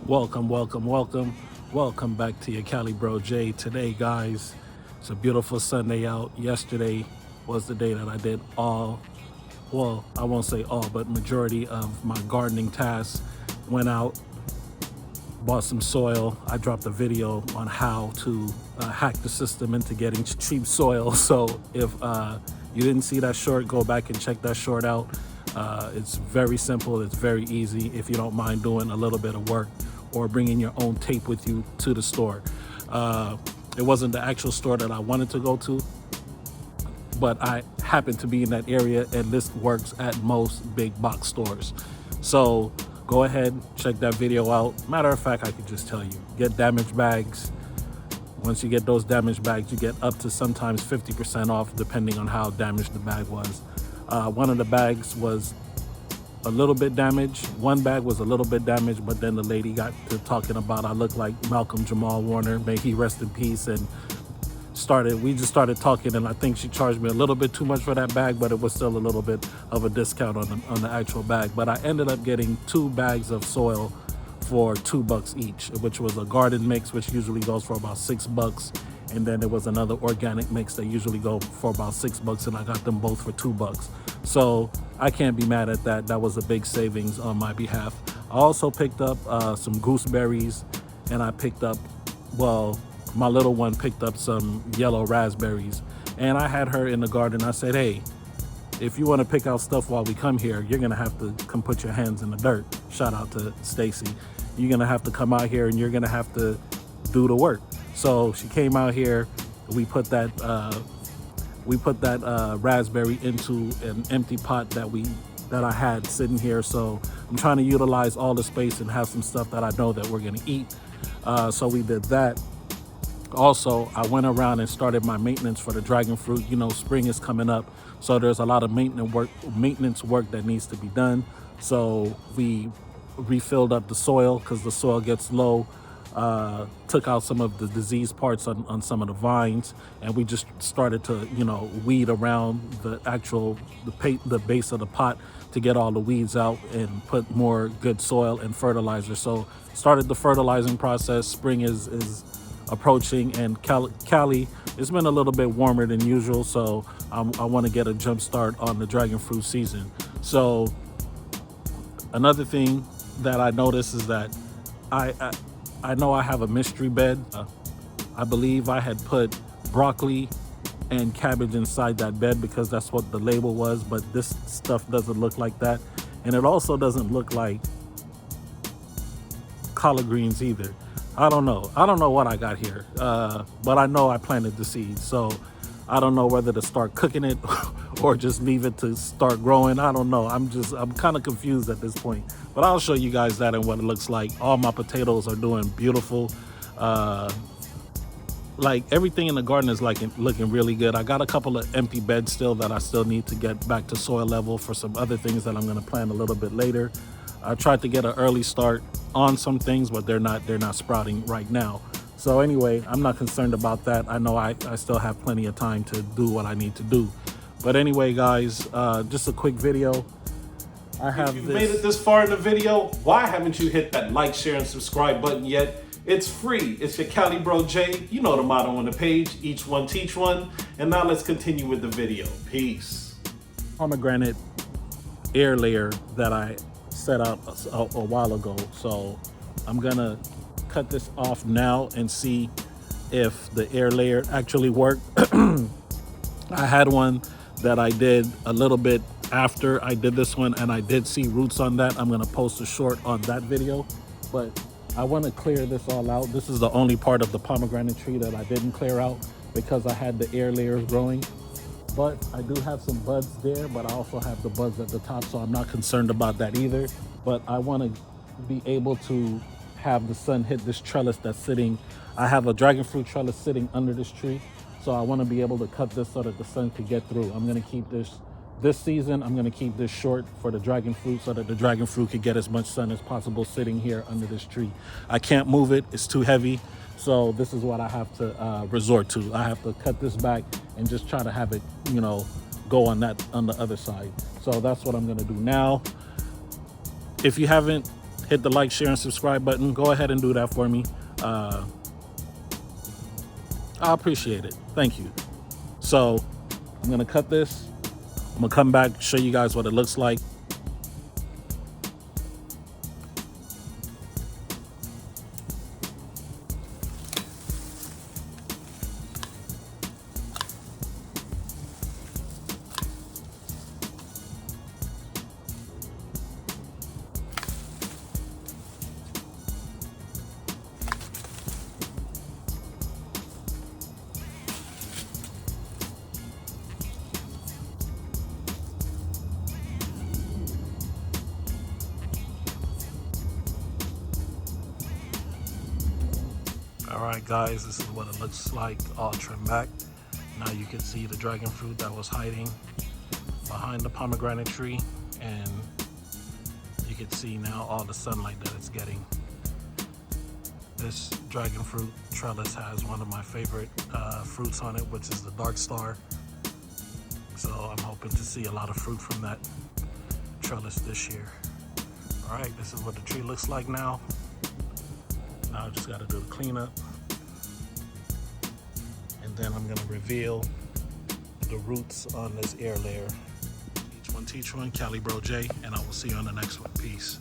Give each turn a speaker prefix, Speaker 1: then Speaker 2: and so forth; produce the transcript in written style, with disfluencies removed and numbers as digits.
Speaker 1: Welcome back to your Cali Bro J. Today, guys, it's a beautiful Sunday out. Yesterday was the day that I did I won't say all, but majority of my gardening tasks. Went out, bought some soil. I dropped a video on how to hack the system into getting cheap soil. So if you didn't see that short, go back and check that short out. It's very simple. It's very easy if you don't mind doing a little bit of work or bringing your own tape with you to the store. It wasn't the actual store that I wanted to go to, but I happen to be in that area, and this works at most big box stores. So go ahead, check that video out. Matter of fact, I could just tell you, get damaged bags. Once you get those damaged bags, you get up to sometimes 50% off depending on how damaged the bag was. One of the bags was a little bit damaged. One bag was a little bit damaged, but then the lady got to talking about I look like Malcolm Jamal Warner, may he rest in peace, and we just started talking, and I think she charged me a little bit too much for that bag, but it was still a little bit of a discount on the actual bag. But I ended up getting 2 bags of soil for $2 each, which was a garden mix, which usually goes for about $6, and then there was another organic mix that usually go for about $6, and I got them both for $2. So I can't be mad at that. That was a big savings on my behalf. I also picked up some gooseberries, and I picked up, my little one picked up some yellow raspberries, and I had her in the garden. I said, hey, if you want to pick out stuff while we come here, you're going to have to come put your hands in the dirt. Shout out to Stacy. You're going to have to come out here and you're going to have to do the work. So she came out here. We put that raspberry into an empty pot that I had sitting here. So I'm trying to utilize all the space and have some stuff that I know that we're going to eat. So we did that. Also, I went around and started my maintenance for the dragon fruit. You know, spring is coming up, so there's a lot of maintenance work that needs to be done. So we refilled up the soil because the soil gets low. Took out some of the disease parts on some of the vines, and we just started to, weed around the base of the pot to get all the weeds out and put more good soil and fertilizer. So started the fertilizing process. Spring is approaching, and Cali, it's been a little bit warmer than usual, so I want to get a jump start on the dragon fruit season. So another thing that I noticed is that I know I have a mystery bed. I believe I had put broccoli and cabbage inside that bed because that's what the label was, but this stuff doesn't look like that, and it also doesn't look like collard greens either. I don't know what I got here, but I know I planted the seeds, so I don't know whether to start cooking it or just leave it to start growing. I don't know. I'm kind of confused at this point, but I'll show you guys that and what it looks like. All my potatoes are doing beautiful. Like everything in the garden is looking really good. I got a couple of empty beds still that I still need to get back to soil level for some other things that I'm going to plant a little bit later. I tried to get an early start on some things, but they're not sprouting right now. So anyway, I'm not concerned about that. I know I still have plenty of time to do what I need to do. But anyway, guys, just a quick video. If you've made it this far in the video, why haven't you hit that like, share, and subscribe button yet? It's free. It's your Cali Bro J. You know the motto on the page. Each one, teach one. And now let's continue with the video. Peace. Pomegranate air layer that I set out a while ago. So I'm gonna cut this off now and see if the air layer actually worked. I had one that I did a little bit after I did this one, and I did see roots on that. I'm gonna post a short on that video, but I want to clear this all out. This is the only part of the pomegranate tree that I didn't clear out because I had the air layers growing. But I do have some buds there, but I also have the buds at the top, so I'm not concerned about that either. But I want to be able to have the sun hit this trellis that's sitting. I have a dragon fruit trellis sitting under this tree, so I want to be able to cut this so that the sun could get through. I'm going to keep this season, I'm going to keep this short for the dragon fruit so that the dragon fruit could get as much sun as possible sitting here under this tree. I can't move it. It's too heavy. So this is what I have to resort to. I have to cut this back and just try to have it, go on the other side. So that's what I'm gonna do now. If you haven't hit the like, share, and subscribe button. Go ahead and do that for me. I appreciate it. Thank you. So I'm gonna cut this. I'm gonna come back, show you guys what it looks like. All right, guys, this is what it looks like all trimmed back. Now you can see the dragon fruit that was hiding behind the pomegranate tree, and you can see now all the sunlight that it's getting. This dragon fruit trellis has one of my favorite fruits on it, which is the Dark Star. So I'm hoping to see a lot of fruit from that trellis this year. All right, this is what the tree looks like now. Now I just got to do the cleanup, and then I'm gonna reveal the roots on this air layer. Each one teach one, Cali Bro J, and I will see you on the next one. Peace.